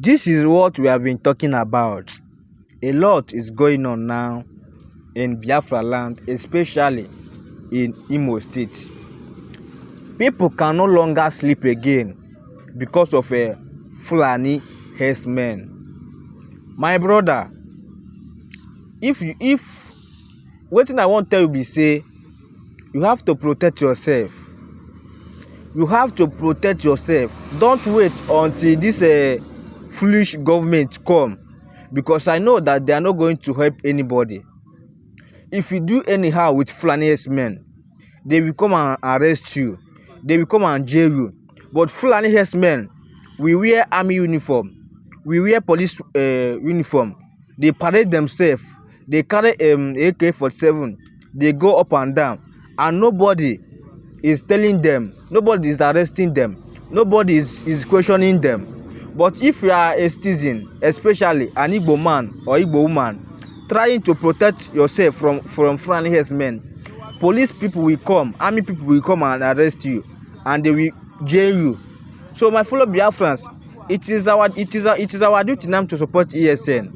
This is what we have been talking about. A lot is going on now in Biafra land, especially in Imo State. People can no longer sleep again because of a Fulani herdsmen. My brother, if wetin I wan tell you be say, you have to protect yourself. You have to protect yourself. Don't wait until this foolish government come, because I know that they are not going to help anybody. If you do anyhow with Fulani men, they will come and arrest you. They will come and jail you. But Fulani men, we wear army uniform. We wear police uniform. They parade themselves. They carry AK-47. They go up and down, and nobody is telling them. Nobody is arresting them. Nobody is questioning them. But if you are a citizen, especially an Igbo man or Igbo woman, trying to protect yourself from Fulani herdsmen, police people will come, army people will come and arrest you, and they will jail you. So my fellow Biafrans, it is our duty now to support ESN,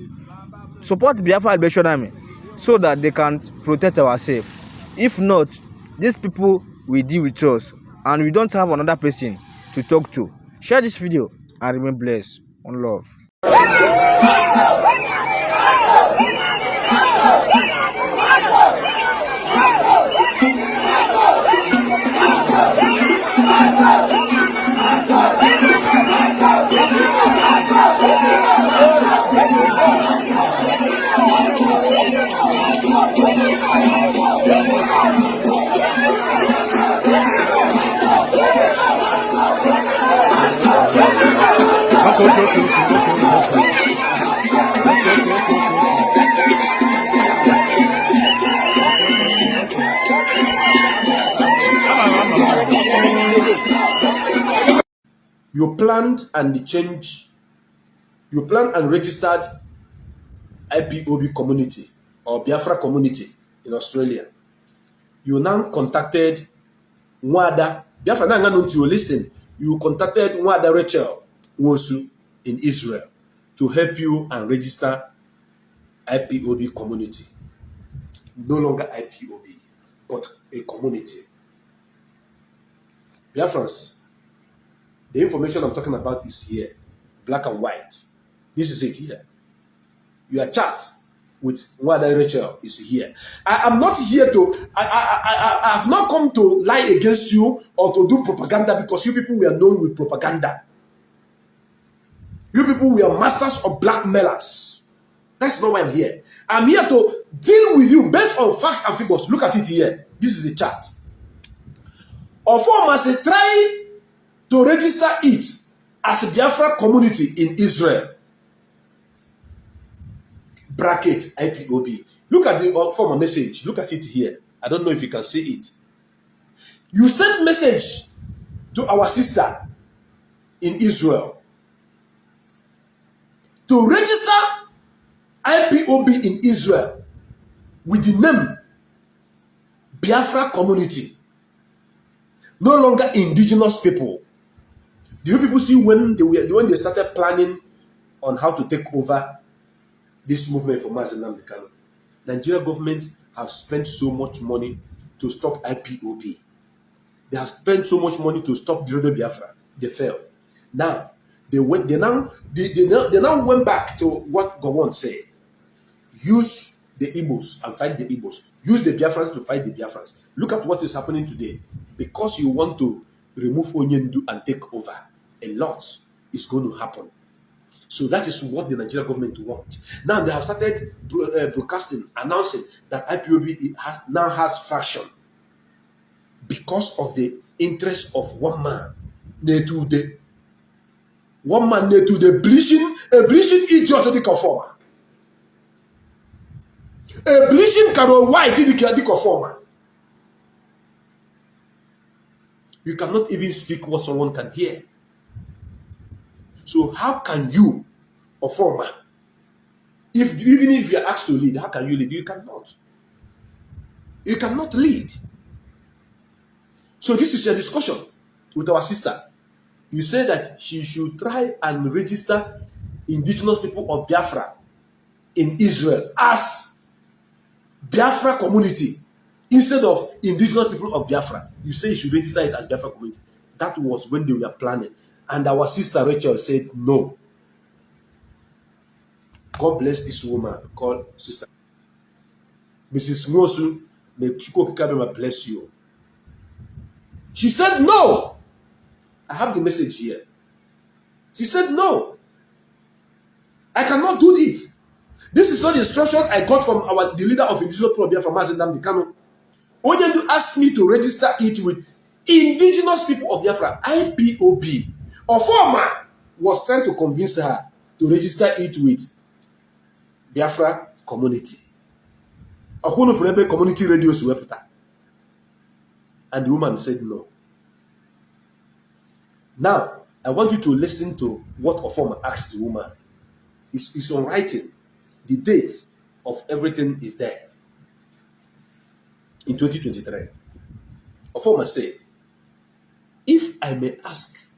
support Biafra Liberation Army, so that they can protect ourselves. If not, these people will deal with us, and we don't have another person to talk to. Share this video and remain blessed. One love. You planned and registered IPOB community or Biafra community in Australia. You now contacted Nwada Biafra. Now to listen. You contacted Nwada Rachel Wosu in Israel to help you and register IPOB community. No longer IPOB, but a community. Biafrans, the information I'm talking about is here, black and white. This is it here. Your chat with Nwada Rachel is here. I am not here to, I have not come to lie against you or to do propaganda, because you people were known with propaganda. You people were masters of blackmailers. That's not why I'm here. I'm here to deal with you based on facts and figures. Look at it here. This is the chart. Ofo must try to register it as a Biafra community in Israel. Bracket IPOB. Look at the former message. Look at it here. I don't know if you can see it. You sent message to our sister in Israel to register IPOB in Israel with the name Biafra community. No longer indigenous people. Do you people see when they started planning on how to take over this movement for Mazi Nnamdi Kanu? Nigeria government have spent so much money to stop IPOB. They have spent so much money to stop the Biafra. They failed. Now they now went back to what Gowon said. Use the Igbos and fight the Igbos. Use the Biafrans to fight the Biafrans. Look at what is happening today. Because you want to remove Onyendu and take over, a lot is going to happen. So that is what the Nigerian government wants. Now they have started broadcasting, announcing that IPOB now has faction because of the interest of one man, Netude. One man, Netude, a bleaching idiot to the conformer. A bleaching Carol White to the conformer. You cannot even speak what someone can hear. So how can you, a former, even if you are asked to lead, how can you lead? You cannot. You cannot lead. So this is a discussion with our sister. You say that she should try and register indigenous people of Biafra in Israel as Biafra community instead of indigenous people of Biafra. You say you should register it as Biafra community. That was when they were planning. And our sister Rachel said no. God bless this woman called Sister Mrs. Nwosu. May Chukwu bless you. She said no. I have the message here. She said no. I cannot do it. This is not the instruction I got from the leader of indigenous people of Biafra, Mazi Nnamdi Kanu. Onyendu asked me to register it with indigenous people of Biafra, IPOB. Ofoma was trying to convince her to register it with Biafra community. Okwunu Furebe community radio Suwepita. And the woman said no. Now, I want you to listen to what Ofoma asked the woman. It's on writing. The date of everything is there. In 2023. Ofoma said, if I may ask,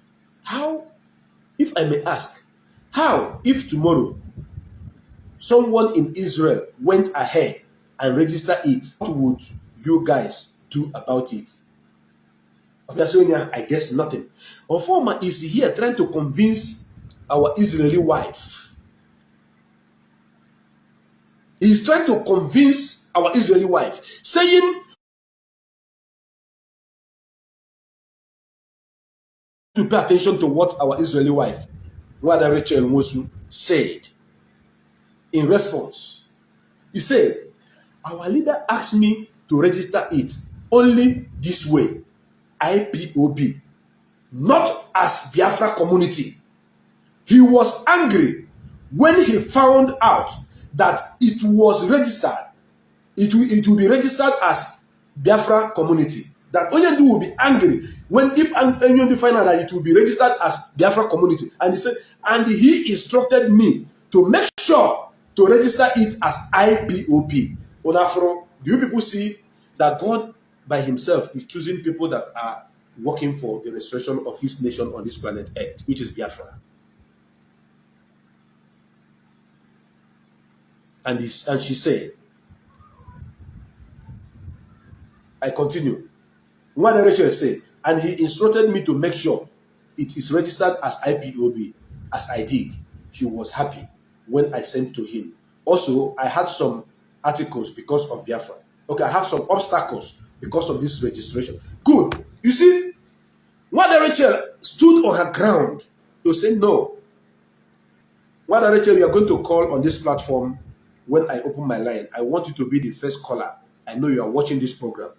if tomorrow someone in Israel went ahead and registered it, what would you guys do about it? I guess nothing. Ofoma is here trying to convince our Israeli wife. He's trying to convince our Israeli wife, saying to pay attention to what our Israeli wife, Wada Rachel Nwosu, said in response. He said, our leader asked me to register it only this way, IPOB, not as Biafra community. He was angry when he found out that it was registered. It will be registered as Biafra community. That Onyendu will be angry if Onyendu find out that it will be registered as Biafra community. And he said, and he instructed me to make sure to register it as IPOB. Onafro, do you people see that God by himself is choosing people that are working for the restoration of his nation on this planet Earth, which is Biafra? And she said, I continue. One Rachel said, and he instructed me to make sure it is registered as IPOB, as I did. He was happy when I sent to him. Also, I had some articles because of Biafra. Okay, I have some obstacles because of this registration. Good. You see, One Rachel stood on her ground to say no. One Rachel, you are going to call on this platform when I open my line. I want you to be the first caller. I know you are watching this program.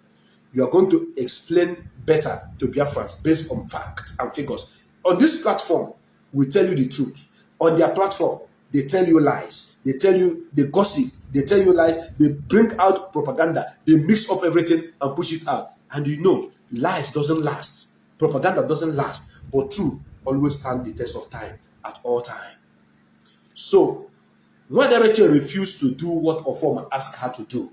You are going to explain better to Biafrans based on facts and figures. On this platform, we tell you the truth. On their platform, they tell you lies. They tell you the gossip. They tell you lies. They bring out propaganda. They mix up everything and push it out. And you know, lies doesn't last. Propaganda doesn't last. But truth always stands the test of time at all times. So, when Rachel refused to do what Ofoma asked her to do,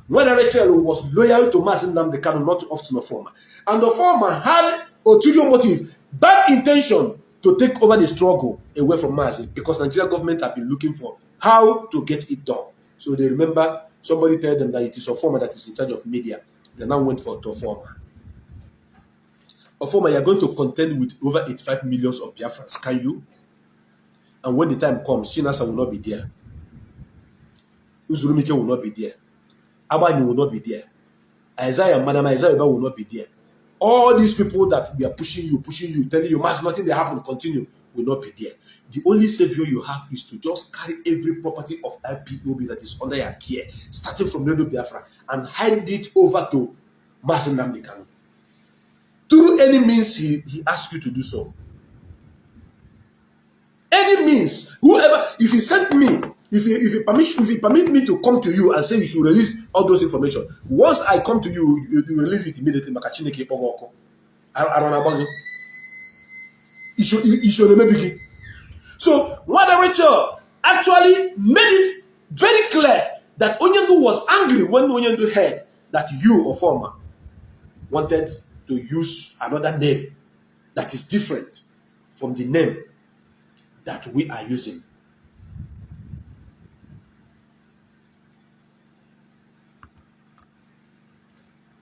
when Rachel was loyal to Mazi Nnamdi Kanu, not to Ofoma, and Ofoma had ulterior motive, bad intention to take over the struggle away from Mazi, because Nigerian government have been looking for how to get it done. So they remember somebody told them that it is Ofoma that is in charge of media. They now went for Ofoma. Ofoma, you are going to contend with over 85 millions of Biafrans. Can you? And when the time comes, Chinasa will not be there. Uzurumike will not be there. Abani will not be there. Madam Isaiah will not be there. All these people that we are pushing you, telling you, Mass, nothing they happen, continue, will not be there. The only savior you have is to just carry every property of IPOB that is under your care, starting from Radio Biafra, and hand it over to Mazi Nnamdi Kanu. Through any means he asks you to do so. Any means, whoever, if he sent me, if he permit me to come to you and say you should release all those information, once I come to you, you release it immediately. So, Mother Rachel actually made it very clear that Onyendu was angry when Onyendu heard that you, Ofoma, wanted to use another name that is different from the name that we are using.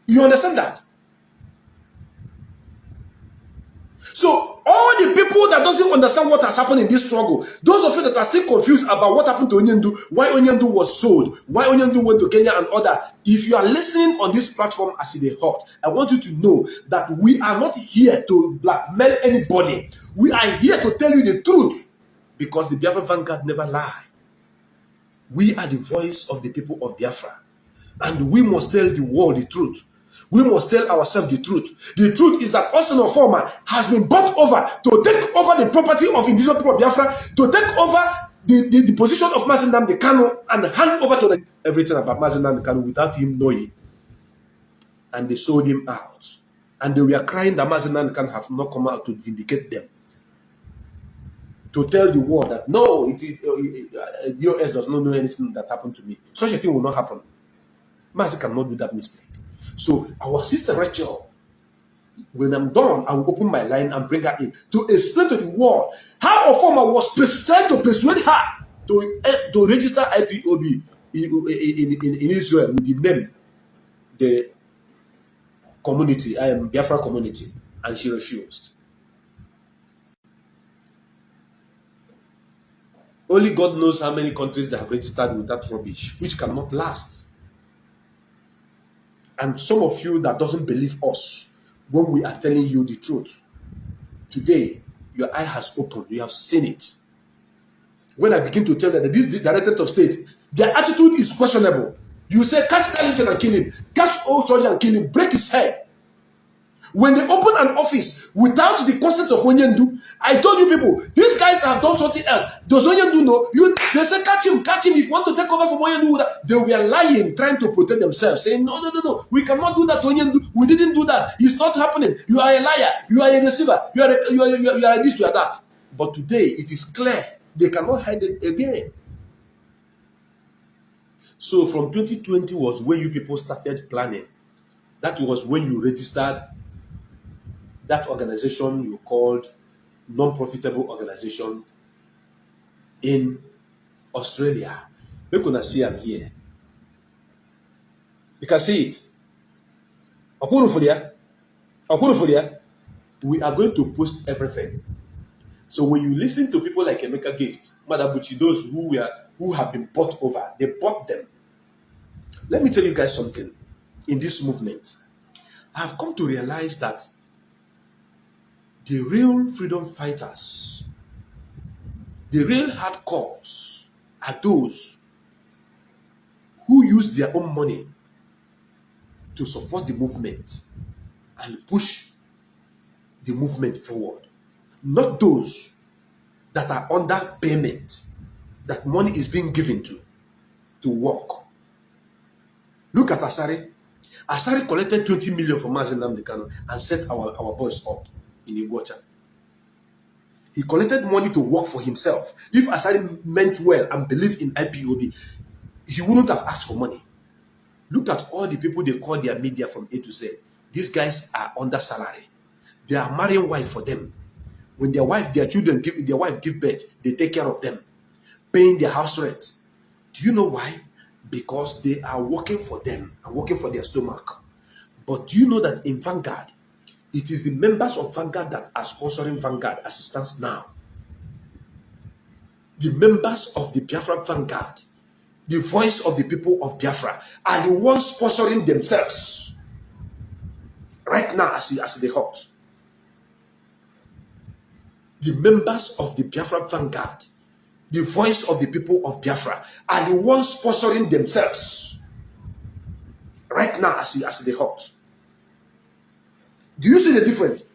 You understand that? So all the people that doesn't understand what has happened in this struggle, those of you that are still confused about what happened to Onyendu, why Onyendu was sold, why Onyendu went to Kenya and other, if you are listening on this platform as it is hot, I want you to know that we are not here to blackmail anybody. We are here to tell you the truth, because the Biafra Vanguard never lie. We are the voice of the people of Biafra, and we must tell the world the truth. We must tell ourselves the truth. The truth is that Austin Former has been bought over to take over the property of indigenous people of Biafra, to take over the position of Mazi Nnamdi Kanu and hand over to them everything about Mazi Nnamdi Kanu without him knowing. And they sold him out. And they were crying that Mazi Nnamdi Kanu have not come out to vindicate them, to tell the world that no, US does not know anything that happened to me. Such a thing will not happen. Mazi cannot do that mistake. So our sister Rachel, when I'm done, I will open my line and bring her in to explain to the world how Ofoma was trying to persuade her to register IPOB in Israel with the name, the community, Biafra community, and she refused. Only God knows how many countries they have registered with that rubbish, which cannot last. And some of you that doesn't believe us when we are telling you the truth, today your eye has opened, you have seen it. When I begin to tell them that this director of state, their attitude is questionable. You say, catch Darlington and kill him, catch old soldier and kill him, break his head. When they open an office without the consent of Onyendu, I told you people, these guys have done something else. Does Onyendu know? They say, catch him. If you want to take over from Onyendu. They were lying, trying to protect themselves, saying, no, we cannot do that to Onyendu. We didn't do that. It's not happening. You are a liar. You are a deceiver. You are this, you are that. But today, it is clear. They cannot hide it again. So from 2020 was when you people started planning. That was when you registered that organization you called non-profitable organization in Australia. We're gonna see I'm here. You can see it. We are going to post everything. So when you listen to people like Emeka Gift, Madabuchi, those who have been bought over, they bought them. Let me tell you guys something. In this movement, I have come to realize that the real freedom fighters, the real hardcores, are those who use their own money to support the movement and push the movement forward. Not those that are under payment, that money is being given to work. Look at Asari. Asari collected 20 million from Mazi Nnamdi Kanu and set our boys up in Iguacha. He collected money to work for himself. If Asari meant well and believed in IPOB, he wouldn't have asked for money. Look at all the people they call their media from A to Z. These guys are under salary. They are marrying wife for them. When their children give birth, they take care of them, paying their house rent. Do you know why? Because they are working for them and working for their stomach. But do you know that in Vanguard, it is the members of Vanguard that are sponsoring Vanguard as it stands now? The members of the Biafra Vanguard, the voice of the people of Biafra, are the ones sponsoring themselves right now as they hot. The members of the Biafra Vanguard, the voice of the people of Biafra, are the ones sponsoring themselves right now as they hot. Do you see the difference?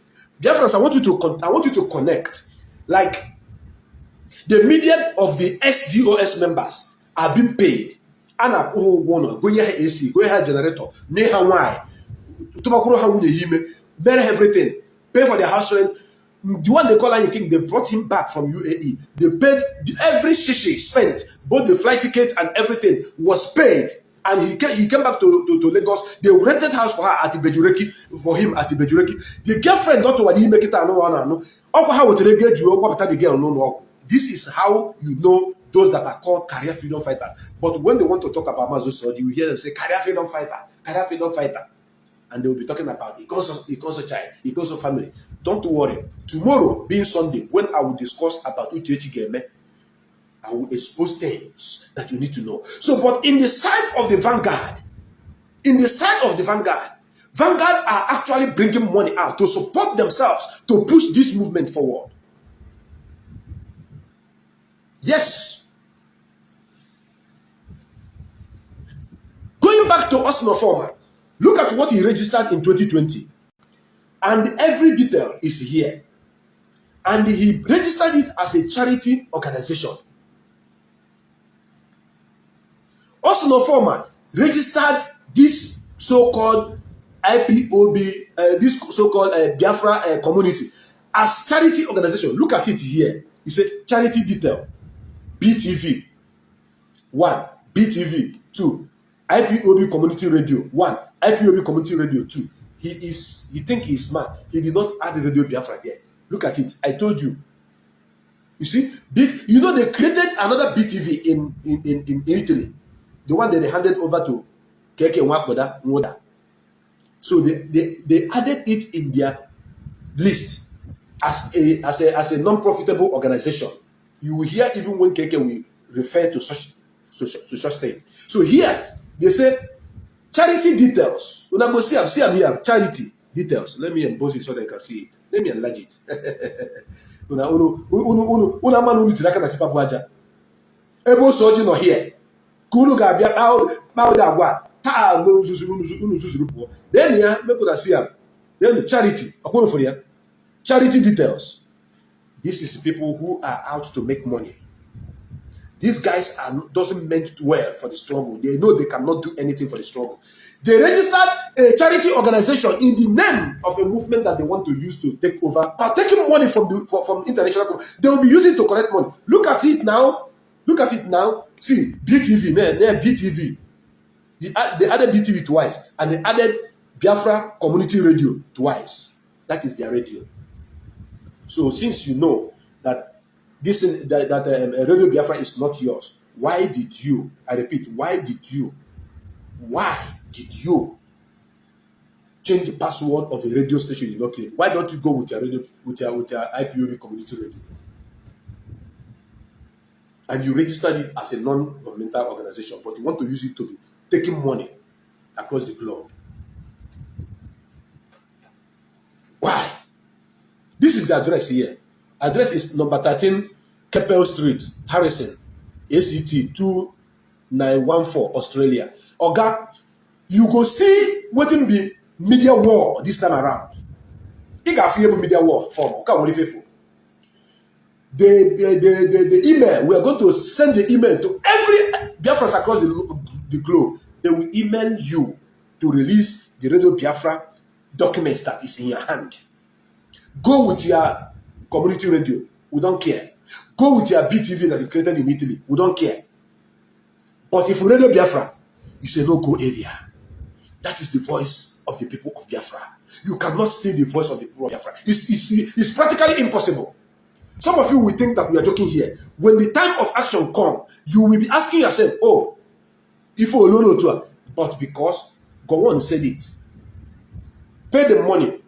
Biafrans, I want you to connect. Like the media of the SDOS members are being paid. Ana go AC, go generator, everything, pay for their house rent. The one they call Lion King, they brought him back from UAE. They paid every shishi spent, both the flight ticket and everything was paid. And he came back to Lagos. They rented house for her at the Bejureki, for him at the Bejureki. The girlfriend, not to what he make it, no. How would they get you up the girl? No. This is how you know those that are called career freedom fighters. But when they want to talk about Mazo Soji, you hear them say career freedom fighter, career freedom fighter. And they will be talking about Ikonso child, Ikonso family. Don't worry. Tomorrow, being Sunday, when I will discuss about Uchechi Geme, I will expose things that you need to know. So, but in the side of the vanguard, Vanguard are actually bringing money out to support themselves to push this movement forward. Yes. Going back to Osmo Forman, look at what he registered in 2020. And every detail is here. And he registered it as a charity organization. Osmo Forman registered this so-called IPOB, this so-called Biafra community as charity organization. Look at it here. He said charity detail. BTV 1, BTV 2, IPOB community radio 1, IPOB community radio 2. He think he's smart. He did not add the radio Biafra there. Look at it. I told you. You see, you know they created another BTV in Italy, the one that they handed over to Keke Nwoda. So they added it in their list as a non-profitable organization. You will hear even when Keke will refer to such thing. So here they say charity details. When I go see I'm here, charity details. Let me emboss it so that I can see it. Let me enlarge it. Una manu nitiraka na tipa buaja. Ebo soji no here. Kunu ga bia bao da gwa. Ta no zuzuru po. Then ya make una see am. Then charity. Akono for ya. Charity details. This is people who are out to make money. These guys doesn't meant well for the struggle. They know they cannot do anything for the struggle. They registered a charity organization in the name of a movement that they want to use to take over. Are taking money from international. They will be using to collect money. Look at it now. See, BTV, BTV. They added BTV twice, and they added Biafra Community Radio twice. That is their radio. So since you know that Radio Biafra is not yours, why did you? I repeat, why did you change the password of a radio station you did not create? Why don't you go with your radio, with your IPOB community radio? And you registered it as a non-governmental organization, but you want to use it to be taking money across the globe. Why? This is the address here. Address is number 13, Keppel Street, Harrison, ACT 2914, Australia. Oga, you go see what in be media war this time around. You got fear media war form. Okay, faithful. The email, we are going to send the email to every Biafrans across the globe. They will email you to release the Radio Biafra documents that is in your hand. Go with your community radio. We don't care. Go with your BTV that you created in Italy. We don't care. But if Radio Biafra is a no-go area, that is the voice of the people of Biafra. You cannot steal the voice of the people of Biafra. It's practically impossible. Some of you will think that we are joking here. When the time of action comes, you will be asking yourself, oh, if alone to, but because Gowon said it, pay them money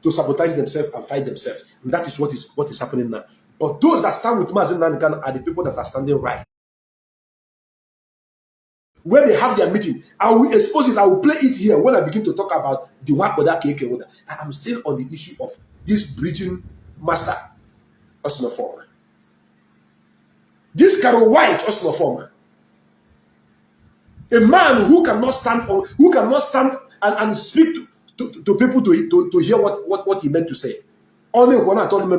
to sabotage themselves and fight themselves. And that is what is happening now. But those that stand with Mazen Nankan are the people that are standing right. When they have their meeting, I will expose it, I will play it here when I begin to talk about the Wakoda KK. I am still on the issue of this bridging master, Osmo Forman. This Carol White, Osmo Forman. A man who cannot stand and speak to people to hear what he meant to say. Only one I told him.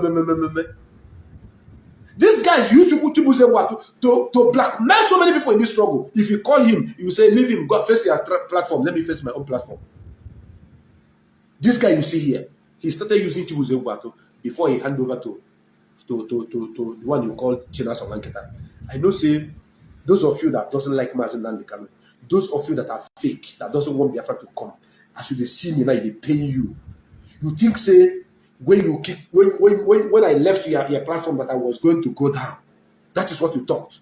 These guys use to say what to blackmail so many people in this struggle. If you call him, you say, leave him, go face your platform. Let me face my own platform. This guy you see here, he started using Chibuze before he handed over to the one you call China Samanketa. I know say those of you that doesn't like Mazen Nandekano, those of you that are fake, that doesn't want Biafra to come, as you see me now, they paying you. You think say when you kick when I left your platform that I was going to go down. That is what you thought.